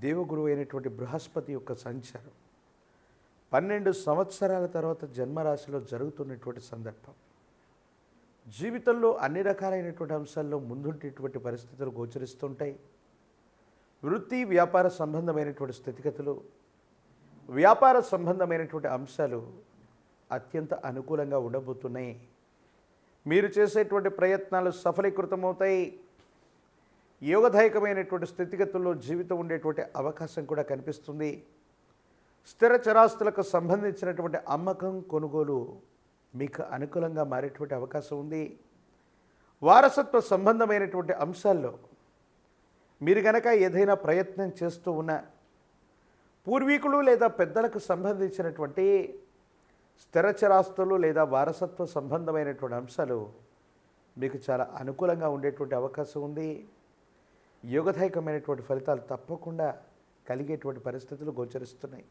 దేవగురువు అయినటువంటి బృహస్పతి యొక్క సంచారం 12 సంవత్సరాల తర్వాత జన్మరాశిలో జరుగుతున్నటువంటి సందర్భం జీవితంలో అన్ని రకాలైనటువంటి అంశాల్లో ముందుండేటువంటి పరిస్థితులు గోచరిస్తుంటాయి. వృత్తి వ్యాపార సంబంధమైనటువంటి స్థితిగతులు, వ్యాపార సంబంధమైనటువంటి అంశాలు అత్యంత అనుకూలంగా ఉండబోతున్నాయి. మీరు చేసేటువంటి ప్రయత్నాలు సఫలీకృతమవుతాయి. యోగదాయకమైనటువంటి స్థితిగతుల్లో జీవితం ఉండేటువంటి అవకాశం కూడా కనిపిస్తుంది. స్థిర చరాస్తులకు సంబంధించినటువంటి అమ్మకం కొనుగోలు మీకు అనుకూలంగా మారేటువంటి అవకాశం ఉంది. వారసత్వ సంబంధమైనటువంటి అంశాల్లో మీరు గనక ఏదైనా ప్రయత్నం చేస్తూ ఉన్న పూర్వీకులు లేదా పెద్దలకు సంబంధించినటువంటి స్థిర చరాస్తులు లేదా వారసత్వ సంబంధమైనటువంటి అంశాలు మీకు చాలా అనుకూలంగా ఉండేటువంటి అవకాశం ఉంది. యోగదాయకమైనటువంటి ఫలితాలు తప్పకుండా కలిగేటువంటి పరిస్థితులు గోచరిస్తున్నాయి.